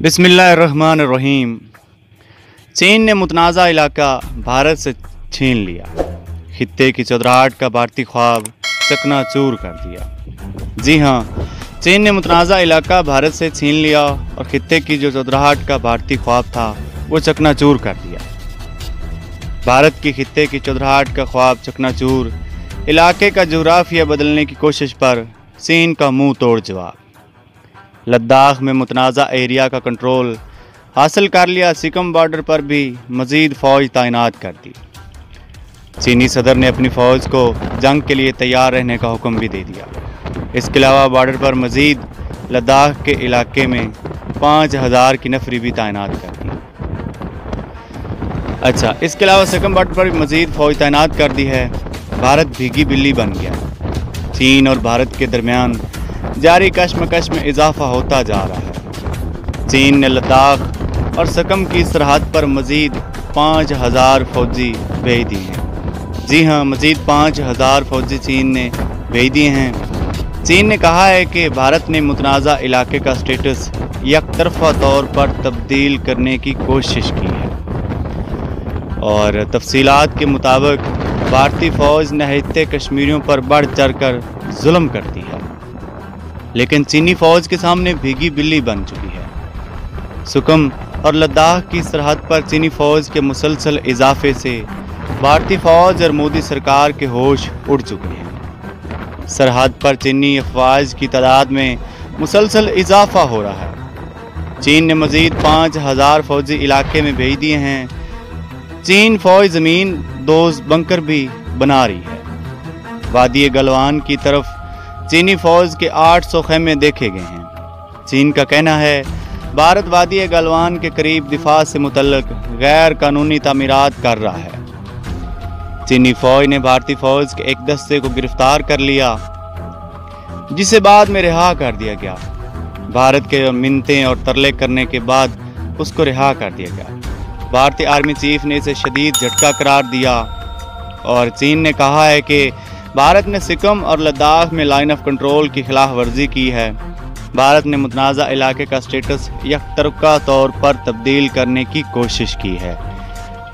बिस्मिल्लाहिर्रहमानिर्रहीम। चीन ने मुतनाज़ा इलाका भारत से छीन लिया। खित्ते की चौधराहट का भारतीय ख्वाब चकनाचूर कर दिया। जी हाँ, चीन ने मुतनाज़ा इलाका भारत से छीन लिया और खित्ते की जो चौधराहट का भारतीय ख्वाब था वो चकनाचूर कर दिया। भारत की खित्ते की चौधराहट का ख्वाब चकनाचूर, इलाके का जोग्राफिया बदलने की कोशिश पर चीन का मुंह तोड़ जवाब। लद्दाख में मुतनाज़ा एरिया का कंट्रोल हासिल कर लिया। सिक्किम बॉर्डर पर भी मज़ीद फ़ौज तैनात कर दी। चीनी सदर ने अपनी फ़ौज को जंग के लिए तैयार रहने का हुक्म भी दे दिया। इसके अलावा बॉर्डर पर मज़ीद लद्दाख के इलाके में 5000 की नफरी भी तैनात कर दी। अच्छा, इसके अलावा सिक्किम बॉर्डर पर भी मज़ीद फ़ौज तैनात कर दी है। भारत भीगी बिल्ली बन गया। चीन और भारत के दरमियान जारी कश्मकश में इजाफा होता जा रहा है। चीन ने लद्दाख और सिक्किम की सरहद पर मज़ीद 5000 फौजी भेज दिए हैं। जी हाँ, मज़ीद 5000 फौजी चीन ने भेज दिए हैं। चीन ने कहा है कि भारत ने मुतनाज़ा इलाके का स्टेटस यकतरफा तौर पर तब्दील करने की कोशिश की है और तफसीलात के मुताबिक भारतीय फ़ौज नहते कश्मीरियों पर बढ़ चढ़ कर जुल्म करती है, लेकिन चीनी फ़ौज के सामने भीगी बिल्ली बन चुकी है। सिक्किम और लद्दाख की सरहद पर चीनी फ़ौज के मुसलसल इजाफे से भारतीय फ़ौज और मोदी सरकार के होश उड़ चुके हैं। सरहद पर चीनी अफवाज की तादाद में मुसलसल इजाफा हो रहा है। चीन ने मज़ीद 5000 फौजी इलाके में भेज दिए हैं। चीन फ़ौज ज़मीन दोज बंकर भी बना रही है। वादी गलवान की तरफ चीनी फ़ौज के 800 खेमे देखे गए हैं। चीन का कहना है भारत वादी गलवान के करीब दिफा से मुतल्लक गैर कानूनी तामीरात कर रहा है। चीनी फ़ौज ने भारतीय फ़ौज के एक दस्ते को गिरफ्तार कर लिया, जिसे बाद में रिहा कर दिया गया। भारत के मिन्नतें और तरले करने के बाद उसको रिहा कर दिया गया। भारतीय आर्मी चीफ ने इसे शदीद झटका करार दिया और चीन ने कहा है कि भारत ने सिक्किम और लद्दाख में लाइन ऑफ कंट्रोल की खिलाफ वर्जी की है। भारत ने मुतनाज़ा इलाके का स्टेटस यकतरफा तौर पर तब्दील करने की कोशिश की है।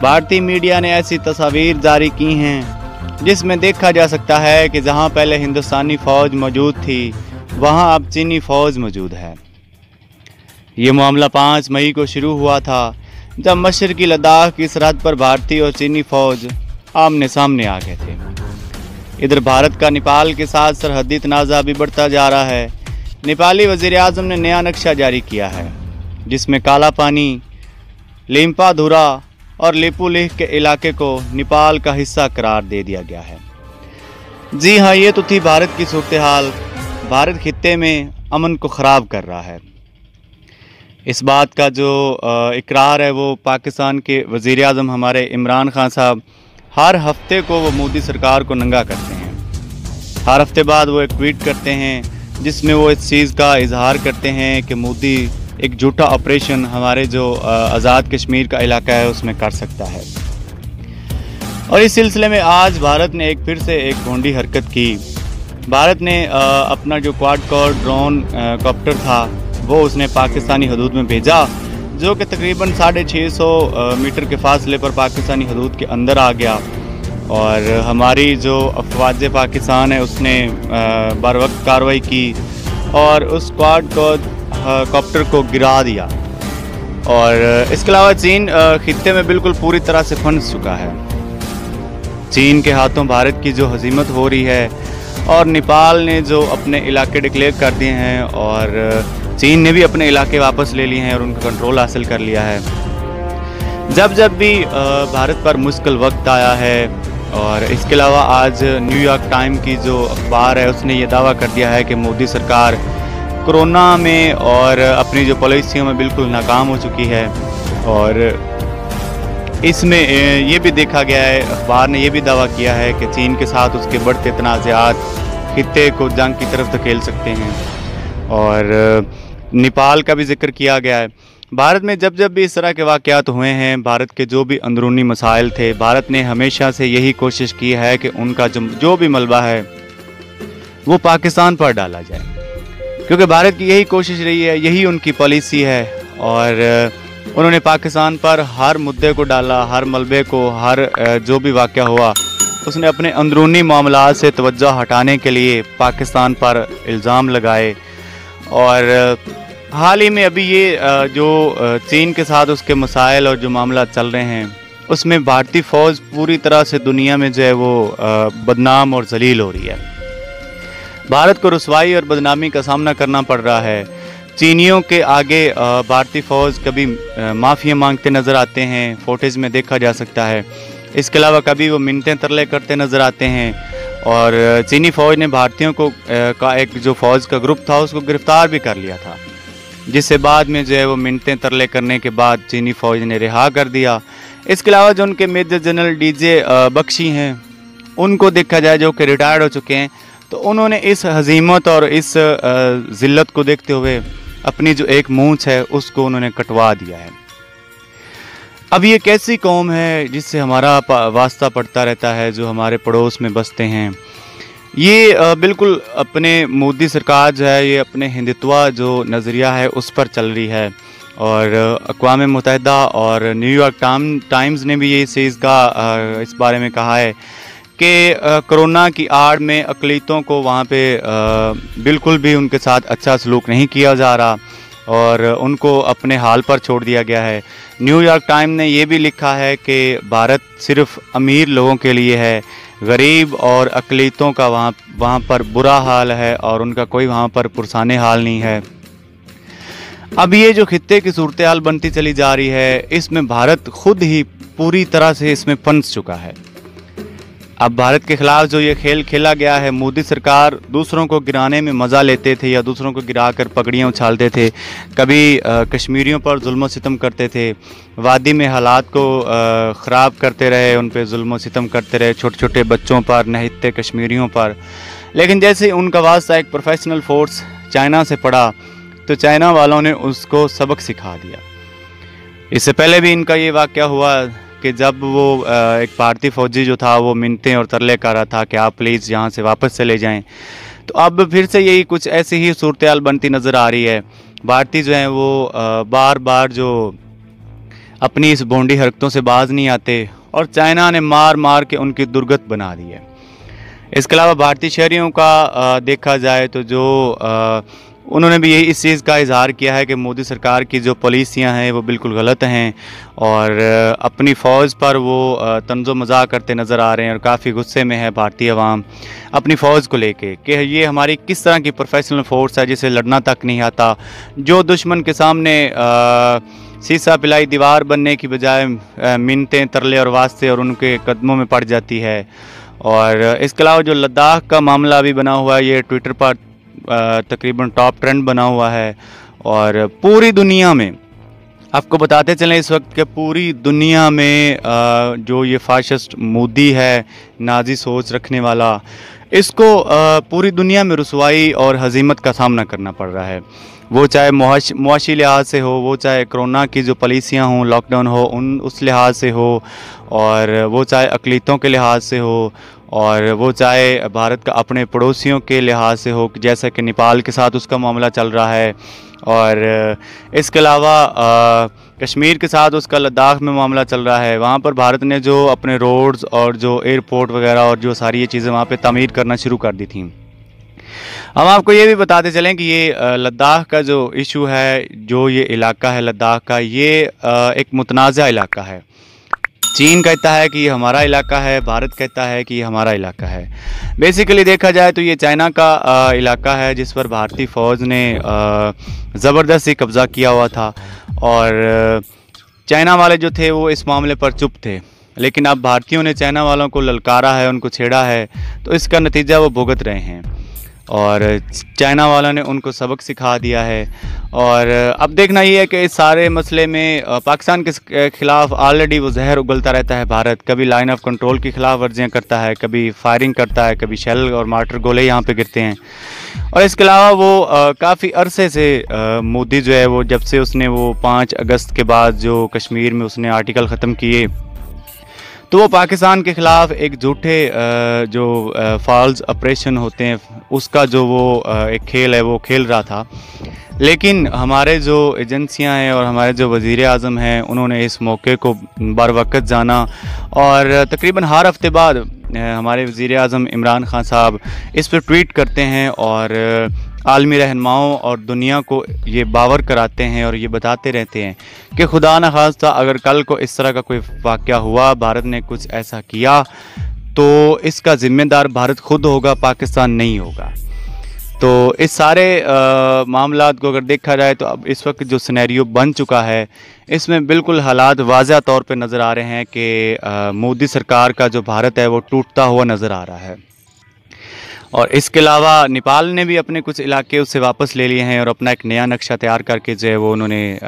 भारतीय मीडिया ने ऐसी तस्वीर जारी की हैं जिसमें देखा जा सकता है कि जहां पहले हिंदुस्तानी फ़ौज मौजूद थी वहां अब चीनी फ़ौज मौजूद है। ये मामला 5 मई को शुरू हुआ था, जब मशरकी लद्दाख की सरहद पर भारतीय और चीनी फ़ौज आमने सामने आ गए थे। इधर भारत का नेपाल के साथ सरहदी तनाज़ा भी बढ़ता जा रहा है। नेपाली वज़ीर-ए-आज़म ने नया नक्शा जारी किया है, जिसमें काला पानी, लिम्पाधुरा और लेपुलेख के इलाके को नेपाल का हिस्सा करार दे दिया गया है। जी हाँ, ये तो थी भारत की सूरत हाल। भारत खित्ते में अमन को ख़राब कर रहा है। इस बात का जो इकरार है वो पाकिस्तान के वज़ीर-ए-आज़म हमारे इमरान खान साहब हर हफ्ते को वो मोदी सरकार को नंगा करते हैं। हर हफ्ते बाद वो एक ट्वीट करते हैं जिसमें वो इस चीज़ का इजहार करते हैं कि मोदी एक झूठा ऑपरेशन हमारे जो आज़ाद कश्मीर का इलाका है उसमें कर सकता है। और इस सिलसिले में आज भारत ने फिर से एक भोंडी हरकत की। भारत ने अपना जो क्वाडकॉर ड्रोन कॉप्टर था वो उसने पाकिस्तानी हदूद में भेजा, जो कि तकरीबन 650 मीटर के फासले पर पाकिस्तानी हदूद के अंदर आ गया और हमारी जो अफवाज पाकिस्तान है उसने बर वक्त कार्रवाई की और उस क्वाडकॉप्टर को गिरा दिया। और इसके अलावा चीन खित्ते में बिल्कुल पूरी तरह से फंस चुका है। चीन के हाथों भारत की जो हजीमत हो रही है और नेपाल ने जो अपने इलाके डिक्लेयर कर दिए हैं और चीन ने भी अपने इलाके वापस ले लिए हैं और उनका कंट्रोल हासिल कर लिया है। जब जब भी भारत पर मुश्किल वक्त आया है और इसके अलावा आज न्यूयॉर्क टाइम की जो अखबार है उसने ये दावा कर दिया है कि मोदी सरकार कोरोना में और अपनी जो पॉलिसियों में बिल्कुल नाकाम हो चुकी है। और इसमें ये भी देखा गया है, अखबार ने ये भी दावा किया है कि चीन के साथ उसके बढ़ते तनाज़ात खित्ते को जंग की तरफ धकेल सकते हैं। और नेपाल का भी जिक्र किया गया है। भारत में जब जब भी इस तरह के वाक़यात हुए हैं, भारत के जो भी अंदरूनी मसाइल थे, भारत ने हमेशा से यही कोशिश की है कि उनका जो भी मलबा है वो पाकिस्तान पर डाला जाए, क्योंकि भारत की यही कोशिश रही है, यही उनकी पॉलिसी है और उन्होंने पाकिस्तान पर हर मुद्दे को डाला, हर मलबे को, हर जो भी वाक़या हुआ उसने अपने अंदरूनी मामलात से तवज्जो हटाने के लिए पाकिस्तान पर इल्ज़ाम लगाए। और हाल ही में अभी ये जो चीन के साथ उसके मसाइल और जो मामला चल रहे हैं उसमें भारतीय फ़ौज पूरी तरह से दुनिया में जो है वो बदनाम और जलील हो रही है। भारत को रुसवाई और बदनामी का सामना करना पड़ रहा है। चीनियों के आगे भारतीय फ़ौज कभी माफ़िया मांगते नज़र आते हैं, फुटेज में देखा जा सकता है। इसके अलावा कभी वो मिन्नतें तरले करते नज़र आते हैं। और चीनी फ़ौज ने भारतीयों को का एक जो फ़ौज का ग्रुप था उसको गिरफ़्तार भी कर लिया था, जिससे बाद में जो है वो मिन्नतें तरले करने के बाद चीनी फ़ौज ने रिहा कर दिया। इसके अलावा जो उनके मेजर जनरल डीजे बख्शी हैं उनको देखा जाए, जो कि रिटायर्ड हो चुके हैं, तो उन्होंने इस हज़ीमत और इस ज़िल्लत को देखते हुए अपनी जो एक मूंछ है उसको उन्होंने कटवा दिया है। अब ये कैसी कौम है जिससे हमारा वास्ता पड़ता रहता है, जो हमारे पड़ोस में बसते हैं। ये बिल्कुल अपने मोदी सरकार जो है ये अपने हिंदुत्व जो नज़रिया है उस पर चल रही है। और अक़वाम मुत्तहिदा और न्यूयॉर्क टाइम्स ने भी ये चीज़ का इस बारे में कहा है कि कोरोना की आड़ में अक़लीतों को वहाँ पे बिल्कुल भी उनके साथ अच्छा सलूक नहीं किया जा रहा और उनको अपने हाल पर छोड़ दिया गया है। न्यूयॉर्क टाइम ने ये भी लिखा है कि भारत सिर्फ अमीर लोगों के लिए है, गरीब और अक़लीतों का वहाँ पर बुरा हाल है और उनका कोई वहाँ पर पुरसाने हाल नहीं है। अब ये जो खित्ते की सूरत हाल बनती चली जा रही है, इसमें भारत खुद ही पूरी तरह से इसमें फंस चुका है। अब भारत के ख़िलाफ़ जो ये खेल खेला गया है, मोदी सरकार दूसरों को गिराने में मज़ा लेते थे या दूसरों को गिरा कर पगड़ियाँ उछालते थे, कभी कश्मीरियों पर जुल्म सितम करते थे, वादी में हालात को ख़राब करते रहे, उन पर जुल्म सितम करते रहे, छोटे छोटे बच्चों पर, नहित्ते कश्मीरियों पर। लेकिन जैसे उनका वास्ता एक प्रोफेशनल फोर्स चाइना से पड़ा तो चाइना वालों ने उसको सबक सिखा दिया। इससे पहले भी इनका ये वाक़या हुआ कि जब वो एक भारतीय फ़ौजी जो था वो मिन्नतें और तरले कर रहा था कि आप प्लीज़ यहाँ से वापस चले जाएं, तो अब फिर से यही कुछ ऐसी ही सूरत हाल बनती नज़र आ रही है। भारतीय जो हैं वो बार बार जो अपनी इस भोंडी हरकतों से बाज नहीं आते और चाइना ने मार मार के उनकी दुर्गत बना दी है। इसके अलावा भारतीय शहरियों का देखा जाए तो जो उन्होंने भी यही इस चीज़ का इजहार किया है कि मोदी सरकार की जो पॉलिसियां हैं वो बिल्कुल गलत हैं और अपनी फ़ौज पर वो तंज़ो मज़ाक करते नज़र आ रहे हैं और काफ़ी गुस्से में है भारतीय अवाम अपनी फ़ौज को लेके कि ये हमारी किस तरह की प्रोफेशनल फ़ोर्स है जिसे लड़ना तक नहीं आता, जो दुश्मन के सामने सीसा पिलाई दीवार बनने की बजाय मिन्नतें तरले और वास्ते और उनके कदमों में पड़ जाती है। और इसके अलावा जो लद्दाख का मामला भी बना हुआ है, ये ट्विटर पर तकरीबन टॉप ट्रेंड बना हुआ है और पूरी दुनिया में आपको बताते चलें इस वक्त के पूरी दुनिया में जो ये फाशिस्ट मोदी है, नाजी सोच रखने वाला, इसको पूरी दुनिया में रुसवाई और हजीमत का सामना करना पड़ रहा है। वो चाहे मुआशी लिहाज से हो, वो चाहे कोरोना की जो पॉलिसियाँ हों, लॉकडाउन हो उस लिहाज से हो, और वो चाहे अक़लीतों के लिहाज से हो, और वो चाहे भारत का अपने पड़ोसियों के लिहाज से हो, जैसा कि नेपाल के साथ उसका मामला चल रहा है, और इसके अलावा कश्मीर के साथ उसका लद्दाख में मामला चल रहा है। वहाँ पर भारत ने जो अपने रोड्स और जो एयरपोर्ट वगैरह और जो सारी ये चीज़ें वहाँ पे तामीर करना शुरू कर दी थी। हम आपको ये भी बताते चलें कि ये लद्दाख का जो इशू है, जो ये इलाका है लद्दाख का, ये एक मुतनाज़ा इलाका है। चीन कहता है कि ये हमारा इलाका है, भारत कहता है कि ये हमारा इलाका है। बेसिकली देखा जाए तो ये चाइना का इलाका है जिस पर भारतीय फ़ौज ने ज़बरदस्ती कब्ज़ा किया हुआ था और चाइना वाले जो थे वो इस मामले पर चुप थे, लेकिन अब भारतीयों ने चाइना वालों को ललकारा है, उनको छेड़ा है, तो इसका नतीजा वो भुगत रहे हैं और चाइना वालों ने उनको सबक सिखा दिया है। और अब देखना ये है कि इस सारे मसले में पाकिस्तान के ख़िलाफ़ ऑलरेडी वो जहर उगलता रहता है भारत। कभी लाइन ऑफ कंट्रोल की खिलाफ वर्जियाँ करता है, कभी फायरिंग करता है, कभी शेल और मार्टर गोले यहाँ पे गिरते हैं। और इसके अलावा वो काफ़ी अरसे से मोदी जो है वो जब से उसने वो 5 अगस्त के बाद जो कश्मीर में उसने आर्टिकल ख़त्म किए, तो वो पाकिस्तान के ख़िलाफ़ एक झूठे जो फॉल्स ऑपरेशन होते हैं उसका जो वो एक खेल है वो खेल रहा था। लेकिन हमारे जो एजेंसियां हैं और हमारे जो वज़ीर आज़म हैं उन्होंने इस मौके को बरवक़्त जाना और तकरीबन हर हफ्ते बाद हमारे वज़ीर आज़म इमरान खान साहब इस पर ट्वीट करते हैं और आलमी रहनुमाओं और दुनिया को ये बावर कराते हैं और ये बताते रहते हैं कि खुदा न खास्ता अगर कल को इस तरह का कोई वाक़या हुआ, भारत ने कुछ ऐसा किया तो इसका ज़िम्मेदार भारत खुद होगा, पाकिस्तान नहीं होगा। तो इस सारे मामलात को अगर देखा जाए तो अब इस वक्त जो सिनेरियो बन चुका है इसमें बिल्कुल हालात वाज़ह तौर पे नज़र आ रहे हैं कि मोदी सरकार का जो भारत है वो टूटता हुआ नज़र आ रहा है। और इसके अलावा नेपाल ने भी अपने कुछ इलाके उससे वापस ले लिए हैं और अपना एक नया नक्शा तैयार करके जो है वो उन्होंने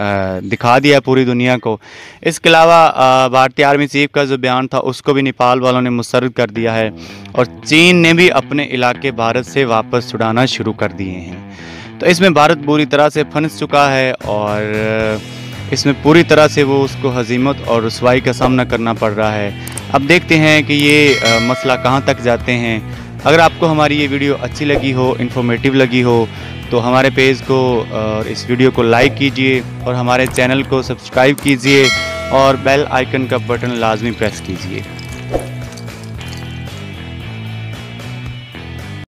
दिखा दिया है पूरी दुनिया को। इसके अलावा भारतीय आर्मी चीफ का जो बयान था उसको भी नेपाल वालों ने मुस्तरद कर दिया है और चीन ने भी अपने इलाके भारत से वापस छुड़ाना शुरू कर दिए हैं। तो इसमें भारत पूरी तरह से फंस चुका है और इसमें पूरी तरह से वो उसको हजीमत और रुसवाई का सामना करना पड़ रहा है। अब देखते हैं कि ये मसला कहाँ तक जाते हैं। अगर आपको हमारी ये वीडियो अच्छी लगी हो, इन्फॉर्मेटिव लगी हो तो हमारे पेज को और इस वीडियो को लाइक कीजिए और हमारे चैनल को सब्सक्राइब कीजिए और बेल आइकन का बटन लाजमी प्रेस कीजिए।